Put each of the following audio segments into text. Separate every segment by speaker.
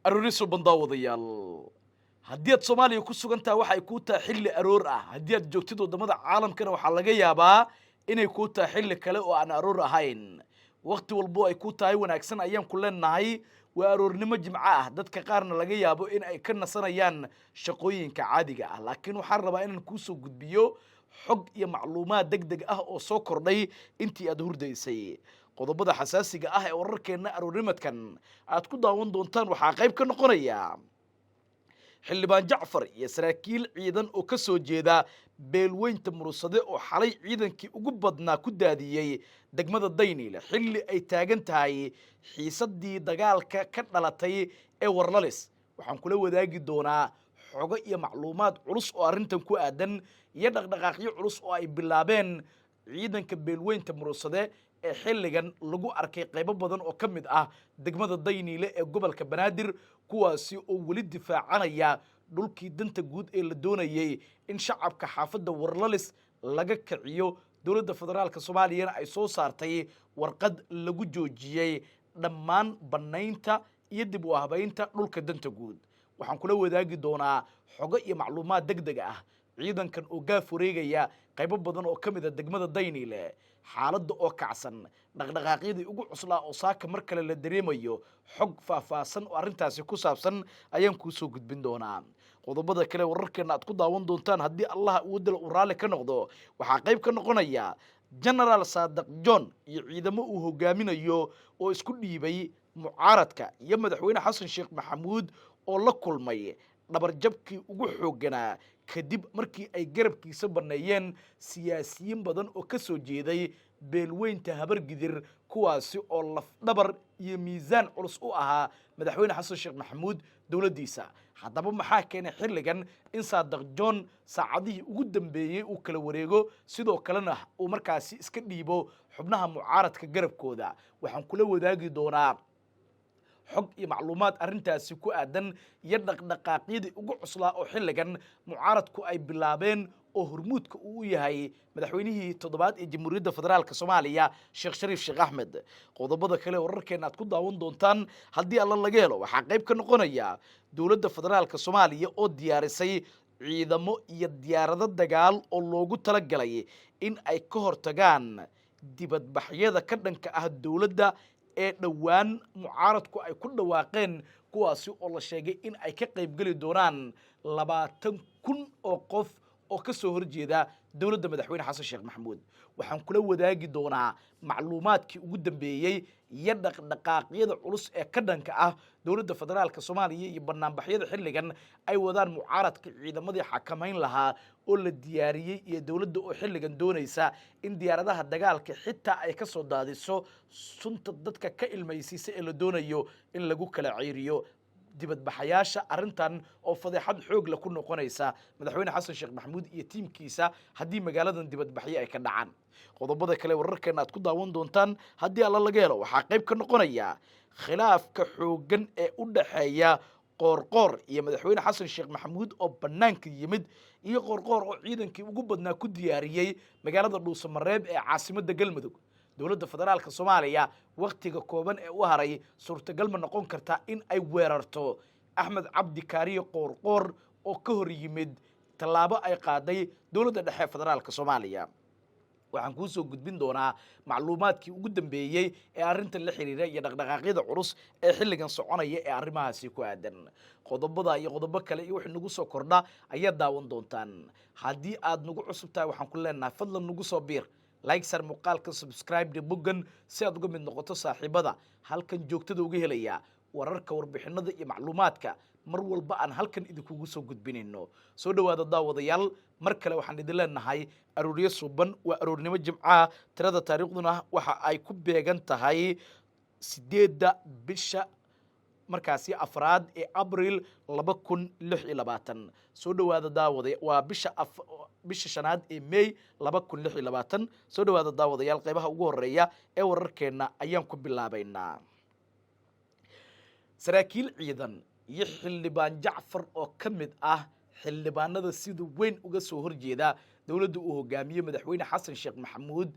Speaker 1: arooriso bandaawadayaal haddii aad Soomaaliya ku sugan tahay waxa ay ku tahay xilli aroor ah haddii aad joogtid wadamada caalamkana waxa laga yaabaa inay ku tahay xilli kale oo aan aroor ahayn waqti walbo ay ku tahay wanaagsan ayaan ku leenahay waa aroornimo jimco ah dadka qaarna laga yaabo in ay ka nasanayaan shaqooyinka caadiga ah laakiin waxaan rabaa inaan ku soo gudbiyo xog iyo macluumaad degdeg ah oo soo kordhay intii aad hurdaysay qodobada xasaasiga ah ee wararkeena aroornimadkan aad ku daawan doontaan waxaa qayb ka noqonaya xildhibaan Jacfar iyo saraakiil ciidan oo ka soo jeeda beelweynta Muruusade oo xalay ciidankii ugu badnaa ku daadiyay degmada Daynile xilli ay taagan tahay xiisadii dagaalka ka dhalatay ee Warlalis waxaan kula wadaagi doonaa xogo iyo macluumaad culus oo arrintan ku aadan iyo dhaqdhaqaaqyo culus oo ay bilaabeen ciidanka beelweynta Muruusade ee xilligan lagu arkay qaybo badan oo ka mid ah degmada Daynile ee gobolka Banaadir kuwaasi oo wali difaacanaya dhulkii danta guud ee la doonayay in shacabka xaafadda Warlalis laga kiciyo dowladda federaalka Soomaaliya ay soo saartay warqad lagu joojiyay dhammaan banaynta iyo dib u habaynta dhulka danta guud waxaan kula wadaagi doonaa xogo iyo macluumaad degdeg ah ciidankan oo gaaf wareegaya qaybo badan oo ka mid ah degmada Daynile xaaladda oo kacsan dhaqdhaqaaqyadii ugu cuslaa oo saaka mar kale la dareemayo xog faahfaahsan oo arrintaasi ku saabsan ayaan kuu soo gudbin doonaa qodobada kale wararkeena aad ku daawan doontaan haddii Allah uu dal u raali ka noqdo waxaa qayb ka noqonaya General Saadaq John iyo ciidamo uu hogaaminayo oo isku dhiibay mucaaradka iyo madaxweyne Xasan Sheekh Maxamuud oo la kulmay dhabarjabkii ugu xooganaa kadib markii ay garabkiisa baneeyeen siyaasiyiin badan oo ka soo jeeday beelweynta Habargidir kuwaasi oo laf dhabar iyo miisaan culus u ahaa madaxweyne Xasan Sheekh Maxamuud dawladdiisa haddaba maxaa keenay xilligan in Saadaq John saacadihii ugu dambeeyay uu kala wareego sidoo kalena uu markaasi iska dhiibo xubnaha mucaaradka garabkooda waxaan kula wadaagi doonaa xog iyo macluumaad arrintaasi ku aadan iyo dhaqdhaqaaqyadii ugu cuslaa oo xilligan mucaaradku ay bilaabeen oo hormuudka uu yahay madaxweynihii toddobaad ee Jamhuuriyadda Federaalka Soomaaliya Sheekh Shariif Sheekh Axmed qodobada kale wararkeena aad ku daawan doontaan haddii alla laga helo waxaa qayb ka noqonaya dowladda federaalka Soomaaliya oo diyaarisay ciidamo iyo diyaarado dagaal oo loogu talagalay in ay ka hortagaan dibadbaxyada ka dhanka ah dowladda ee dhawaan mucaaradku ay ku dhawaaqeen kuwaasi oo la sheegay in ay ka qayb gali doonaan 20,000 oo qof oo ka soo horjeeda dowladda madaxweyne Xasan Sheekh Maxamuud waxaan kula wadaagi doonaa macluumaadkii ugu dambeeyay iyo dhaqdhaqaaqyada culus ee ka dhanka ah dowladda federaalka Soomaaliya iyo barnaamijyada xilligan ay wadaan mucaaradka ciidamadii xakamayn lahaa oo la diyaariyay iyo dowladda oo xilligan doonaysa in diyaaradaha dagaalka xitaa ay ka soo daadiso sunta dadka ka ilmaysiisa ee la doonayo in lagu kala ciiriyo dibadbaxayaasha arrintan oo fadeexad xoog la ku noqonaysa madaxweyne Xasan Sheekh Maxamuud iyo tiimkiisa haddii magaaladan dibadbaxyo ay ka dhacaan qodobada kale wararkeena aad ku daawan doontaan haddii alla laga helo waxaa qayb ka noqonaya khilaafka xoogan ee u dhaxeeya qoorqoor iyo madaxweyne Xasan Sheekh Maxamuud oo banaanka yimid iyo qoorqoor oo ciidankii ugu badnaa ku diyaariyay magaalada Dhuusamareeb ee caasimadda Galmudug dowladda federaalka Soomaaliya waqtiga kooban ee u haray suurtagal ma noqon kartaa in ay weerarto Axmed Cabdi Kaariye Qoorqoor oo ka hor yimid tallaabo ay qaaday dowladda dhexe federaalka Soomaaliya waxaan kuu soo gudbin doonaa macluumaadkii ugu dambeeyay ee arrintan la xiriira iyo dhaqdhaqaaqyada culus ee xilligan soconaya ee arrimahaasi ku aadan qodobada iyo qodobo kale iyo wixii nagu soo kordha ayaa daawan doontaan haddii aad nagu cusub tahay waxaan ku leenahay fadlan nagu soo biir like sar muuqaalka subscribe bogan si aad uga mid noqoto saaxiibada halkan joogtada uga helaya wararka warbixinada iyo macluumaadka mar walba aan halkan idinkugu soo gudbinayno soo dhawaada daawadayaal mar kale waxaan idin leenahay arooriyo suuban waa aroornimo jimcaha tirada taariikhduna waxa ay ku beegan tahay 8 bisha markaasi afraad ee Abriil 2026 soo dhawaada daawada waa bisha shanaad ee May 2026 soo dhawaada daawadayaal qaybaha ugu horeeya ee wararkeena ayaan ku bilaabaynaa saraakiil ciidan iyo xildhibaan Jacfar oo ka mid ah xildhibaanada sida weyn uga soo horjeeda dowladda uu hogaamiyo madaxweyne Xasan Sheekh Maxamuud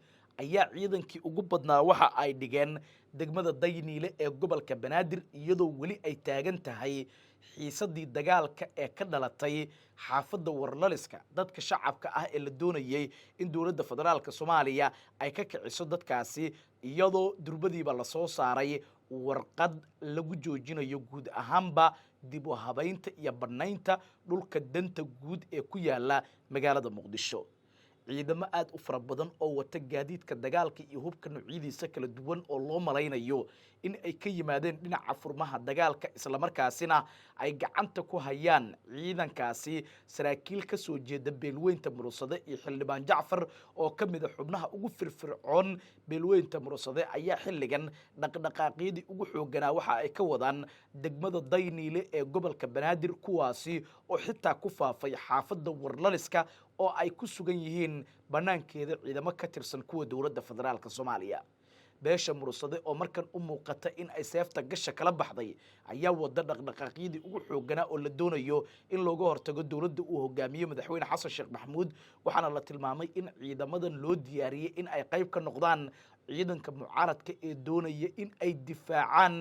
Speaker 1: ayaa ciidankii ugu badnaa waxa ay dhigeen degmada dayniile ee gobolka banaadir iyadoo weli ay taagan tahay xiisadii dagaalka ee ka dhalatay xaafadda warlaliska dadka shacabka ah ee la doonayay in dowladda federaalka soomaaliya ay ka kiciso dadkaasi iyadoo durbadiiba lasoo saaray warqad lagu joojinayo guud ahaanba dib u habaynta iyo bannaynta dhulka danta guud ee ku yaala magaalada muqdisho ciidamo aad u fara badan oo wata gaadiidka dagaalka iyo hubka noocyadiisa kala duwan oo loo malaynayo in ay ka yimaadeen dhinaca furmaha dagaalka islamarkaasina ay gacanta ku hayaan ciidankaasi saraakiil ka soo jeeda beelweynta murugsade iyo xildhibaan jacfar oo ka mid a xubnaha ugu firfircoon beelweynta murugsade ayaa xilligan dhaqdhaqaaqyadii ugu xooganaa waxa ay ka wadaan degmada dayniile ee gobolka banaadir kuwaasi oo xitaa ku faafay xaafadda warlaliska oo ay ku sugan yihiin bannaankeeda ciidamo ka tirsan kuwa dowladda federaalka soomaaliya beesha murugsade oo markan u muuqata in ay seefta gasha kala baxday ayaa wada dhaqdhaqaaqyadii ugu xooganaa oo la doonayo in looga hortago dowladda uu hogaamiye madaxweyne xasan sheekh maxamuud waxaana la tilmaamay in ciidamadan loo diyaariyey in ay qayb ka noqdaan ciidanka mucaaradka ee doonaya in ay difaacaan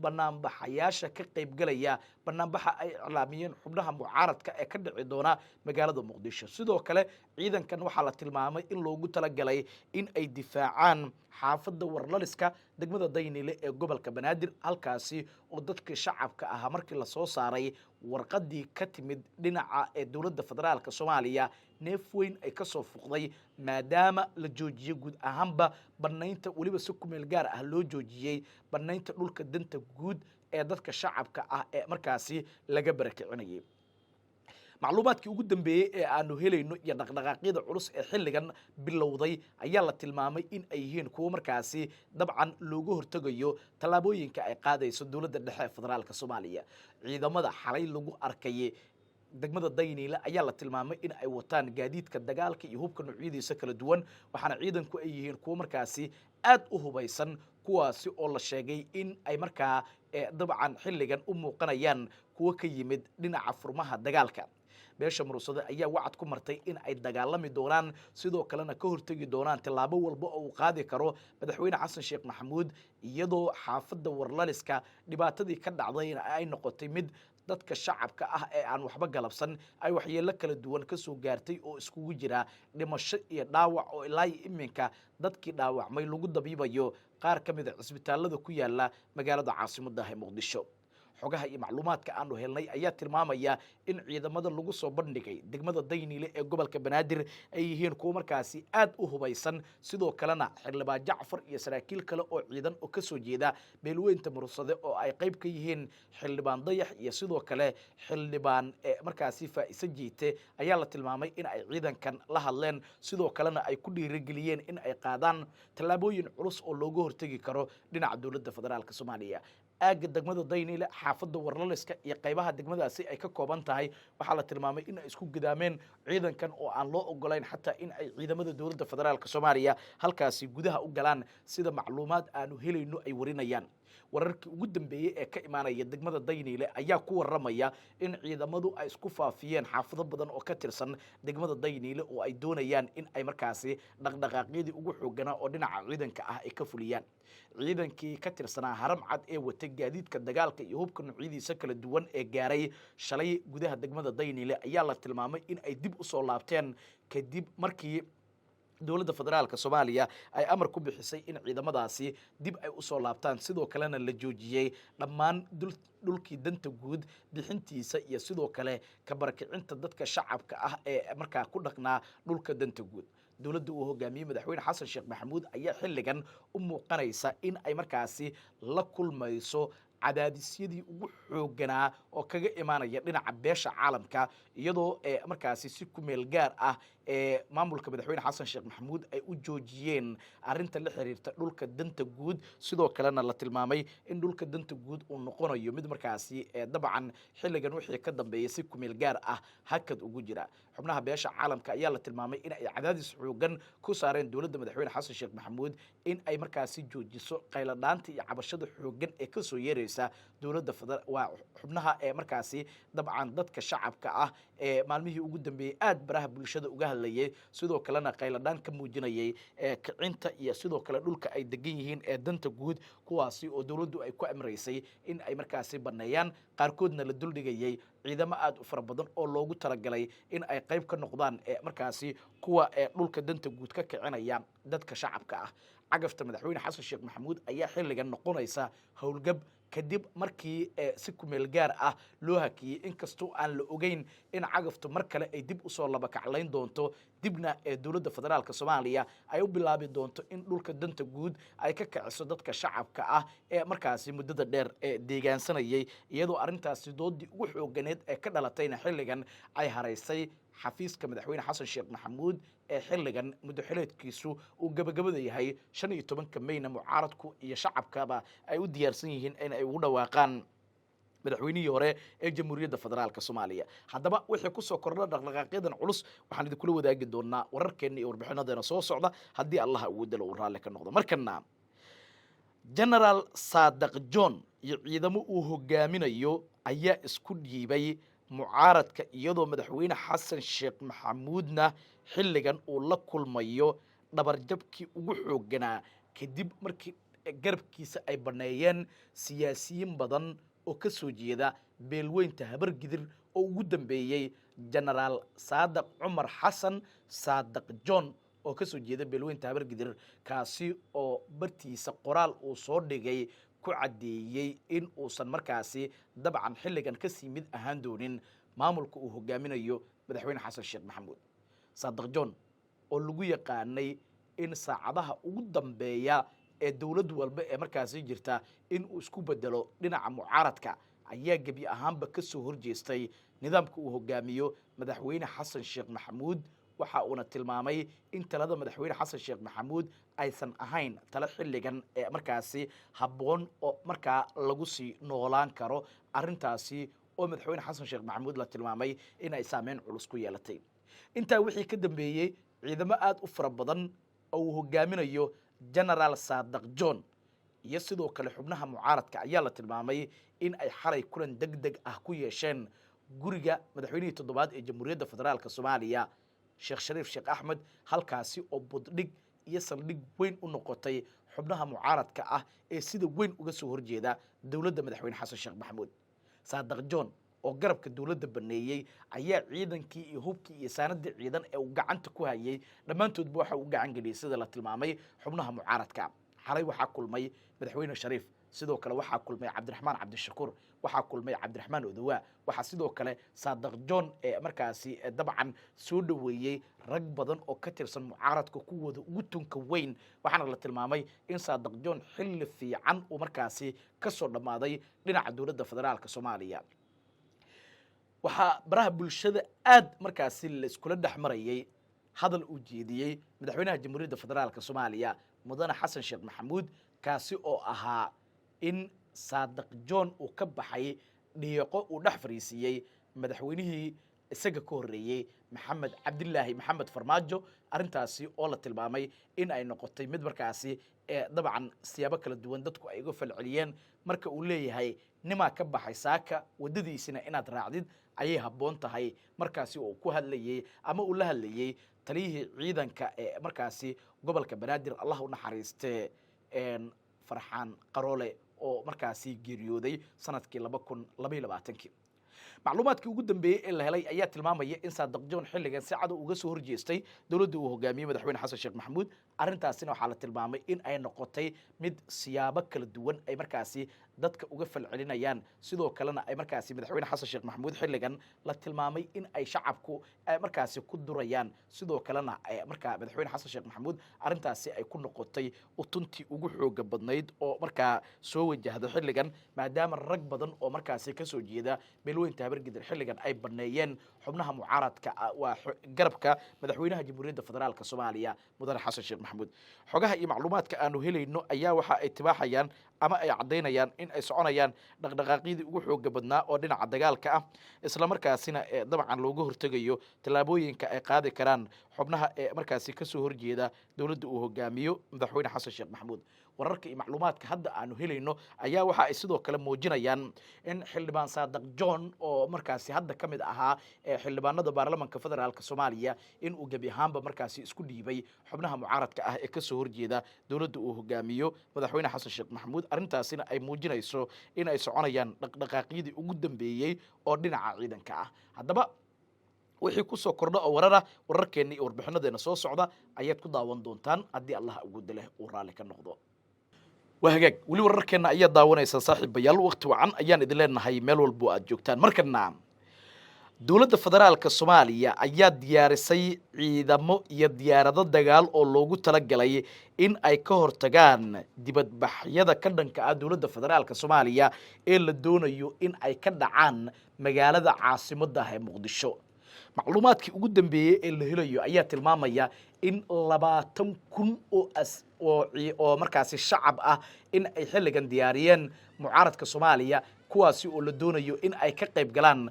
Speaker 1: banaanbaxayaasha ka qaybgalaya banaanbaxa ay iclaamiyeen xubnaha mucaaradka ee ka dhici doona magaalada muqdisho sidoo kale ciidankan waxaa la tilmaamay in loogu talagalay in ay difaacaan xaafadda warlaliska degmada dayniile ee gobolka banaadir halkaasi oo dadkii shacabka ahaa markii lasoo saaray warqadii ka timid dhinaca ee dowladda federaalka soomaaliya neef weyn ay ka soo fuqday maadaama la joojiyey guud ahaanba bannaynta weliba si kumeel gaar ah loo joojiyey bannaynta dhulka danta guud ee dadka shacabka ah ee markaasi laga barakicinayay macluumaadkii ugu dambeeyey ee aanu helayno iyo dhaqdhaqaaqyada culus ee xilligan bilowday ayaa la tilmaamay in ay yihiin kuwo markaasi dabcan looga hortegayo tallaabooyinka ay qaadayso dowladda dhexe ee federaalka soomaaliya ciidamada xalay lagu arkay degmada dayniile ayaa la tilmaamay in ay wataan gaadiidka dagaalka iyo hubka noocyadiisa kala duwan waxaana ciidanku ay yihiin kuwo markaasi aad u hubaysan kuwaasi oo la sheegay in ay markaa dabcan xilligan u muuqanayaan kuwo ka yimid dhinaca furmaha dagaalka beesha murugsade ayaa wacad ku martay in ay dagaalami doonaan sidoo kalena ka hortegi doonaan tallaabo walba oo uu qaadi karo madaxweyne xasan sheekh maxamuud iyadoo xaafadda warlaliska dhibaatadii ka dhacdayna ay noqotay mid dadka shacabka ah ee aan waxba galabsan ay waxyeello kala duwan ka soo gaartay oo iskugu jira dhimasho iyo dhaawac oo ilaa iyo iminka dadkii dhaawacmay lagu dabiibayo qaar ka mid a cisbitaallada ku yaala magaalada caasimadda ee muqdisho xogaha iyo macluumaadka aanu helnay ayaa tilmaamaya in ciidamada lagu soo bandhigay degmada dayniile ee gobolka banaadir ay yihiin kuwo markaasi aad u hubaysan sidoo kalena xildhibaan jacfar iyo saraakiil kale oo ciidan oo ka soo jeeda beelweynta murugsade oo ay qayb ka yihiin xildhibaan dayax iyo sidoo kale xildhibaan markaasi faa'iise jiite ayaa la tilmaamay in ay ciidankan la hadleen sidoo kalena ay ku dhiirigeliyeen in ay qaadaan tallaabooyin culus oo looga hortegi karo dhinaca dowladda federaalka soomaaliya aagga degmada dayniile xaafadda warlaliska iyo qaybaha degmadaasi ay ka kooban tahay waxaa la tilmaamay in ay isku gidaameen ciidankan oo aan loo ogolayn xataa in ay ciidamada dowladda federaalka soomaaliya halkaasi gudaha u galaan sida macluumaad aanu helayno ay warinayaan wararkii ugu dambeeyey ee ka imaanaya degmada dayniile ayaa ku waramaya in ciidamadu ay isku faafiyeen xaafado badan oo ka tirsan degmada dayniile oo ay doonayaan in ay markaasi dhaqdhaqaaqyadii ugu xooganaa oo dhinaca ciidanka ah ay ka fuliyaan ciidankii ka tirsanaa haram cad ee watay gaadiidka dagaalka iyo hubka noocyadiisa kala duwan ee gaaray shalay gudaha degmada dayniile ayaa la tilmaamay in ay dib u soo laabteen kadib markii dowladda federaalka soomaaliya ay amar ku bixisay in ciidamadaasi dib ay u soo laabtaan sidoo kalena la joojiyey dhammaan dhulkii danta guud bixintiisa iyo sidoo kale ka barakicinta dadka shacabka ah ee markaa ku dhaqnaa dhulka danta guud dowladda uu hogaamiyey madaxweyne xasan sheekh maxamuud ayaa xilligan u muuqanaysa in ay markaasi la kulmayso cadaadisyadii ugu xooganaa oo kaga imaanaya dhinaca beesha caalamka iyadoo markaasi si ku meel gaar ah maamulka madaxweyne xasan sheekh maxamuud ay u joojiyeen arinta la xiriirta dhulka danta guud sidoo kalena la tilmaamay in dhulka danta guud uu noqonayo mid markaasi dabcan xilligan wixii ka dambeeyay si ku meel gaar ah hakad ugu jira xubnaha beesha caalamka ayaa la tilmaamay in ay cadaadis xoogan ku saareen dowladda madaxweyne xasan sheekh maxamuud in ay markaasi joojiso qayladhaanta iyo cabashada xoogan ee kasoo yeeraysa dowladda waa xubnaha ee markaasi dabcan dadka shacabka ah ee maalmihii ugu dambeeyey aad baraha bulshada uga hadlayay sidoo kalena qayladhaan ka muujinayay kicinta iyo sidoo kale dhulka ay degan yihiin ee danta guud kuwaasi oo dowladdu ay ku amraysay in ay markaasi banneeyaan qaarkoodna la duldhigayay ciidamo aad u fara badan oo loogu talagalay in ay qayb ka noqdaan markaasi kuwa dhulka danta guud ka kicinaya dadka shacabka ah cagafta madaxweyne xasan sheekh maxamuud ayaa xilligan noqonaysa howlgab kadib markii si kumeel gaar ah loo hakiyey inkastoo aan la ogeyn in cagaftu mar kale ay dib usoo labakaclayn doonto dibna dowladda federaalk soomaaliya ay u bilaabi doonto in dhulka danta guud ay ka kiciso dadka shacabka ah ee markaasi muddada dheer deegaansanayay iyadoo arrintaasi doodii ugu xooganeed ee ka dhalatayna xilligan ay haraysay xafiiska madaxweyne xasan sheekh maxamuud ee xilligan muddo xileedkiisu uu gabagabada yahay 15 mayna mucaaradku iyo shacabkaba ay u diyaarsan yihiin in ay ugu dhawaaqaan madaxweynihii hore ee jamhuuriyadda federaalk soomaaliya haddaba wixii kusoo kordha dhaqdhaqaaqyadan culus waxaan idinkula wadaagi doonaa wararkeenna iyo warbixinadeena soo socda haddii allaha ugu dalo uu raalli ka noqdo markana generaal saadaq john iyo ciidamo uu hogaaminayo ayaa isku dhiibay mucaaradka iyadoo madaxweyne xasan sheekh maxamuudna xilligan uu la kulmayo dhabarjabkii ugu xooganaa kadib markii garabkiisa ay banneeyeen siyaasiyiin badan oo ka soo jeeda beelweynta habargidir oo ugu dambeeyey generaal saadaq cumar xasan saadaq john oo ka soo jeeda beelweynta habargidir kaasi oo bartiisa qoraal uu soo dhigay ku caddeeyey in uusan markaasi dabcan xilligan kasii mid ahaan doonin maamulka uu hogaaminayo madaxweyne xasan sheekh maxamuud saadaq john oo lagu yaqaanay in saacadaha ugu dambeeya ee dowlad walba ee markaasi jirta in uu isku bedelo dhinaca mucaaradka ayaa gebi ahaanba ka soo horjeestay nidaamka uu hogaamiyo madaxweyne xasan sheekh maxamuud waxa uuna tilmaamay in talada madaxweyne xasan sheekh maxamuud aysan ahayn talo xilligan ee markaasi habboon oo markaa lagu sii noolaan karo arrintaasi oo madaxweyne xasan sheekh maxamuud la tilmaamay in ay saameyn culus ku yeelatay intaa wixii ka dambeeyey ciidamo aad u fara badan oo uu hogaaminayo generaal saadaq john iyo sidoo kale xubnaha mucaaradka ayaa la tilmaamay in ay xalay kulan deg deg ah ku yeesheen guriga madaxweynihii toddobaad ee jamhuuriyadda federaalk soomaaliya sheekh shariif sheekh axmed halkaasi oo buddhig iyo saldhig weyn u noqotay xubnaha mucaaradka ah ee sida weyn uga soo horjeeda dowladda madaxweyne xasan sheekh maxamuud saadaq john oo garabka dowladda baneeyey ayaa ciidankii iyo hubkii iyo saanadii ciidan ee uu gacanta ku hayay dhammaantoodba waxa uu gacan geliyey sida la tilmaamay xubnaha mucaaradka xalay waxaa kulmay madaxweyne shariif sidoo kale waxaa kulmay cabdiraxmaan cabdishakuur waxaa kulmay cabdiraxmaan odowaa waxaa sidoo kale saadaq john ee markaasi dabcan soo dhoweeyey rag badan oo ka tirsan mucaaradka kuwooda ugu tunka weyn waxaana la tilmaamay in saadaq john xilli fiican uu markaasi ka soo dhammaaday dhinaca dowladda federaalk soomaaliya waxaa baraha bulshada aad markaasi la iskula dhex marayay hadal uu jeediyey madaxweynaha jamhuuriyadda federaalk soomaaliya mudane xasan sheekh maxamuud kaasi oo ahaa in saadaq john uu ka baxay dhiiqo uu dhex fariisiiyey madaxweynihii isaga ka horreeyey maxamed cabdilaahi maxamed farmaajo arrintaasi oo la tilmaamay in ay noqotay mid markaasi dabcan siyaabo kala duwan dadku ay uga falceliyeen marka uu leeyahay nimaa ka baxay saaka waddadiisina inaad raacdid ayay habboon tahay markaasi oo ku hadlayey ama uu la hadlayey taliyihii ciidanka ee markaasi gobolka banaadir allah u naxariiste farxaan qaroole oo markaasi geeriyooday sanadkii 2022 macluumaadkii ugu dambeeyey ee la helay ayaa tilmaamaya in saadaq john xilligan si cad uga soo horjeestay dowladda uu hogaamiyey madaxweyne xasan sheekh maxamuud arrintaasina waxaa la tilmaamay in ay noqotay mid siyaabo kala duwan ay markaasi dadka uga falcelinayaan sidoo kalena ay markaasi madaxweyne xasan sheekh maxamuud xilligan la tilmaamay in ay shacabku ay markaasi ku durayaan sidoo kalena markaa madaxweyne xasan sheekh maxamuud arrintaasi ay ku noqotay utuntii ugu xooga badnayd oo markaa soo wajahda xilligan maadaama rag badan oo markaasi ka soo jeeda beelweynta habargidir xilligan ay baneeyeen xubnaha mucaaradka waa garabka madaxweynaha jamhuuriyadda federaalk soomaaliya mudane xasan sheekh maxamuud xogaha iyo macluumaadka aanu helayno ayaa waxa ay tibaaxayaan ama ay caddaynayaan in ay soconayaan dhaqdhaqaaqyadii ugu xooga badnaa oo dhinaca dagaalka ah isla markaasina dabcan looga hortegayo tallaabooyinka ay qaadi karaan xubnaha ee markaasi ka soo horjeeda dowladda uu hogaamiyo madaxweyne xasan sheekh maxamuud wararka iyo macluumaadka hadda aanu helayno ayaa waxa ay sidoo kale muujinayaan in xildhibaan Saadaq John oo markaasi hadda ka mid ahaa xildhibaanada baarlamaanka federaalka Soomaaliya in uu gabi ahaanba markaasi isku dhiibay xubnaha mucaaradka ah ee ka soo horjeeda dawladda uu hogaamiyo madaxweyne xasan sheekh maxamuud arrintaasina ay muujinayso in ay soconayaan dhaqdhaqaaqyadii ugu dambeeyay oo dhinaca ciidanka ah haddaba wixii ku soo kordha oo wararkeena iyo warbixinadeena soo socda ayaad ku daawan doontaan haddii Allah ugu daleh uu raali ka noqdo wahagaag wali wararkeena ayaa daawanaysan saaxiibayaal waqti wacan ayaan idin leenahay meel walba aad joogtaan markana dawladda federaalka Soomaaliya ayaa diyaarisay ciidamo iyo diyaarado dagaal oo loogu talagalay in ay ka hortagaan dibadbaxyada ka dhanka ah dawladda federaalka Soomaaliya ee la doonayo in ay ka dhacaan magaalada caasimadda ah ee Muqdisho macluumaadkii ugu dambeeyay ee la helayo ayaa tilmaamaya in 20,000 oo markaasi shacab ah in ay xilligan diyaariyeen mucaaradka Soomaaliya kuwaasi oo la doonayo in ay ka qayb galaan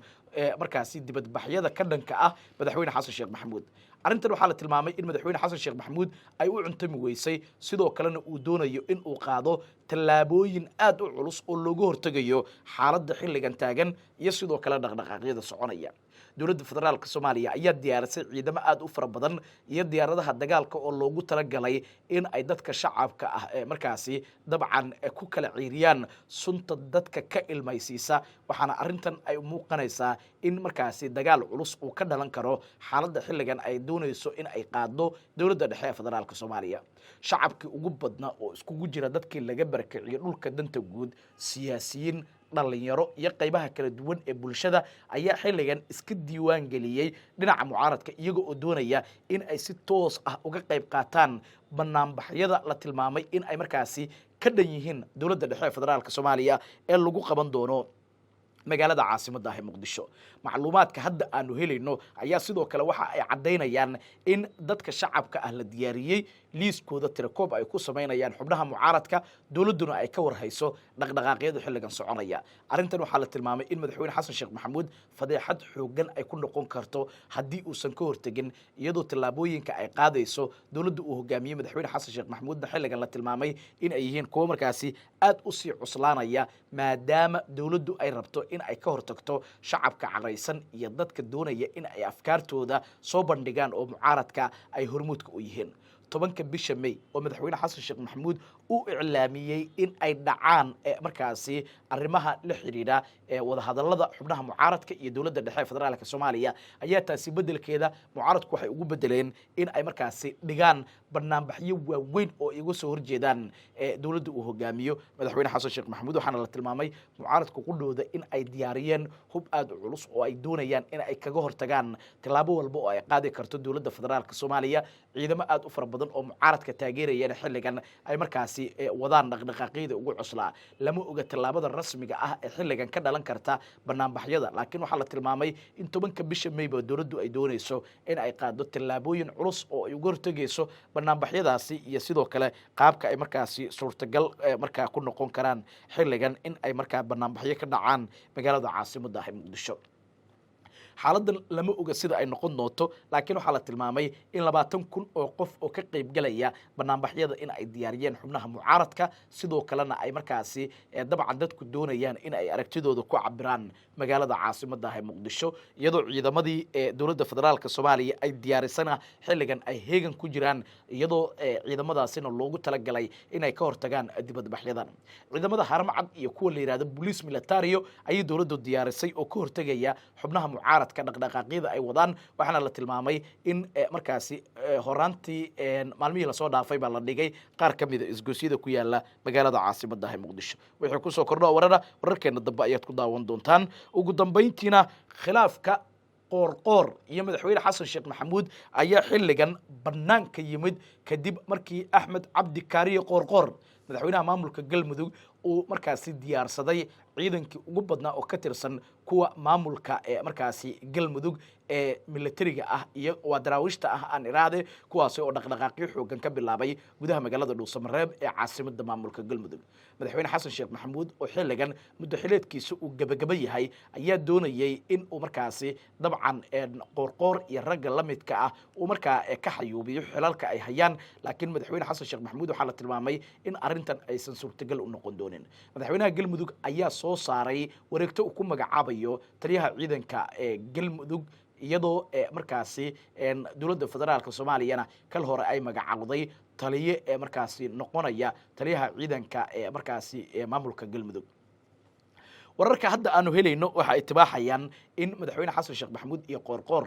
Speaker 1: markaasi dibadbaxyada ka dhanka ah madaxweyne xasan sheekh maxamuud arrintan waxaa la tilmaamay in madaxweyne xasan sheekh maxamuud ay u cuntami weysay sidoo kalena uu doonayo in uu qaado tallaabooyin aad u culus oo looga hortagayo xaaladda xilligan taagan iyo sidoo kale dhaqdhaqaaqyada soconaya dawladda federaalka Soomaaliya ayaa diyaarisay ciidamo aad u fara badan iyo diyaaradaha dagaalka oo loogu talagalay in ay dadka shacabka ah markaasi dabcan ku kala ciiriyaan sunta dadka ka ilmaysiisa waxaana arrintan ay muuqanaysaa in markaasi dagaal culus uu ka dhalan karo xaaladda xilligan ay doonayso in ay qaado dawladda dhexe ee federaalka Soomaaliya shacabkii ugu badnaa oo iskugu jira dadkii laga barakiciyay dhulka danta guud siyaasiyiin dhalinyaro iyo qaybaha kala duwan ee bulshada ayaa xilligan iska diiwaan geliyay dhinaca mucaaradka iyaga oo doonaya in ay si toos ah uga qayb qaataan banaanbaxyada la tilmaamay in ay markaasi ka dhan yihiin dawladda dhexe ee federaalka Soomaaliya ee lagu qaban doono magaalada caasimadda ah ee Muqdisho macluumaadka hadda aanu helayno ayaa sidoo kale waxa ay cadeynayaan in dadka shacabka ah la diyaariyay liiskooda tirakoob ay ku sameynayaan xubnaha mucaaradka dawladuna ay ka warhayso dhaqdhaqaaqyada xilligan soconaya arrintan waxaa la tilmaamay in madaxweyne xasan sheekh maxamuud fadeexad xoogan ay ku noqon karto haddii uusan ka hortagin iyadoo tallaabooyinka ay qaadayso dawladda uu hogaamiyey madaxweyne xasan sheekh maxamuudna xilligan la tilmaamay in ay yihiin kuwo markaasi aad u sii cuslaanaya maadaama dawladdu ay rabto in ay ka hortagto shacabka caraysan iyo dadka doonaya in ay afkaartooda soo bandhigaan oo mucaaradka ay hormuudka u yihiin 10 bisha May oo madaxweyne xasan sheekh maxamuud uu iclaamiyay in ay dhacaan markaasi arrimaha la xiriira wada hadallada xubnaha mucaaradka iyo dawladda dhexe ee federaalka Soomaaliya ayaa taasi bedelkeeda mucaaradku waxay ugu bedeleen in ay markaasi dhigaan barnaamijyo waaweyn oo iyaga soo horjeedaan dawladda uu hogaamiyo madaxweyne xasan sheekh maxamuud waxaana la tilmaamay mucaaradku qudhooda in ay diyaariyeen hub aad u culus oo ay doonayaan in ay kaga hortagaan tilaabo walba oo ay qaadi karto dawladda federaalka Soomaaliya ciidamo aad u fara badan oo mucaaradka taageerayeen xilligan ay markaasi wadaan dhaqdhaqaaqyada ugu cuslaa lama oga tilaabada rasmiga ah ee xilligan ka dhalan karta banaanbaxyada laakiin waxaa la tilmaamay in 10 bisha May ba dawladdu ay doonayso in ay qaado tilaabooyin culus oo ay uga hortagayso banaanbaxyadaasi iyo sidoo kale qaabka ay markaasi suurtagal markaa ku noqon karaan xilligan in ay markaa banaanbaxyo ka dhacaan magaalada caasimadda ah ee Muqdisho xaaladdan lama oga sida ay noqon doonto laakiin waxaa la tilmaamay in 20,000 oo qof oo ka qayb galaya banaanbaxyada in ay diyaariyeen xubnaha mucaaradka sidoo kalena ay markaasi dabcan dadku doonayaan in ay aragtidooda ku cabiraan magaalada caasimadda ah ee Muqdisho iyadoo ciidamadii dawladda federaalka Soomaaliya ay diyaarisana xilligan ay heegan ku jiraan iyadoo ciidamadaasina loogu talagalay in ay ka hortagaan dibadbaxyadan ciidamada haramcad iyo kuwa la yiraahdo police militario ay dawladdu diyaarisay oo ka hortagaya xubnaha mucaaradka dhaqdhaqaaqyada ay wadaan waxaana la tilmaamay in markaasi horaantii maalmihii la soo dhaafay baa la dhigay qaar ka mid ah isgoysyada ku yaala magaalada caasimadda ah ee Muqdisho wixii ku soo kordho wararkeena dambe ayaad ku daawan doontaan ugu dambeyntiina khilaafka qoorqoor iyo madaxweyne xasan sheekh maxamuud ayaa xilligan banaanka yimid kadib markii Axmed Cabdi Kaariye qoorqoor madaxweynaha maamulka Galmudug uu markaasi diyaarsaday ciidankii ugu badnaa oo ka tirsan kuwa maamulka ee markaasi galmudug ee militariga ah iyo waa daraawiishta ah aan iraahde kuwaasi oo dhaqdhaqaaqyo xoogan ka bilaabay gudaha magaalada dhuusamareeb ee caasimadda maamulka galmudug madaxweyne xasan sheekh maxamuud oo xilligan muddo xileedkiisa uu gabagaba yahay ayaa doonayay in uu markaasi dabcan qoorqoor iyo ragga la midka ah uu markaa ka xayuubiyo xilalka ay hayaan laakiin madaxweyne xasan sheekh maxamuud waxaa la tilmaamay in arrintan aysan suurtagal u noqon doonin madaxweynaha galmudug ayaa soo saaray wareegto uu ku magacaabayo taliyaha ciidanka ee galmudug iyadoo markaasi dowladda federaalka soomaaliyana kal hore ay magacawday taliye ee markaasi noqonaya taliyaha ciidanka ee markaasi maamulka galmudug wararka hadda aanu helayno waxa ay tibaaxayaan in madaxweyne xasan sheekh maxamuud iyo qoorqoor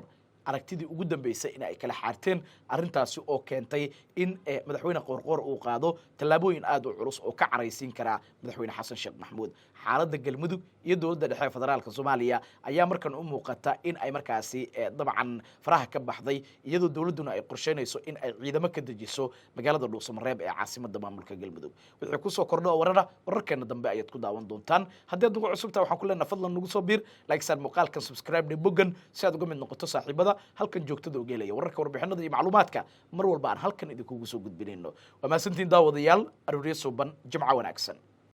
Speaker 1: aragtidii ugu dambeysay in ay kala xaarteen arrintaasi oo keentay in madaxweyne qoorqoor uu qaado tallaabooyin aad u culus oo ka caraysiin karaa madaxweyne xasan sheekh maxamuud xaaladda galmudug iyo dowladda dhexe federaalka soomaaliya ayaa markan u muuqata in ay markaasi dabcan faraha ka baxday iyadoo dowladduna ay qorsheynayso in ay ciidamo ka dejiso magaalada dhuusamareeb ee caasimadda maamulka galmudug wixii kusoo kordho oo wararkeena dambe ayaad ku daawan doontaan haddii aad nagu cusubtaha waxaan ku leenaha fadlan nagu soo biir likesaad muuqaalkan subscribe dhe boggan si aad uga mid noqoto saaxiibada halkan joogtada oga helaya wararka warbixinada iyo macluumaadka mar walba aan halkan idinkugu soo gudbinayno waa mahadsantiin daawadayaal arooryo suuban jimco wanaagsan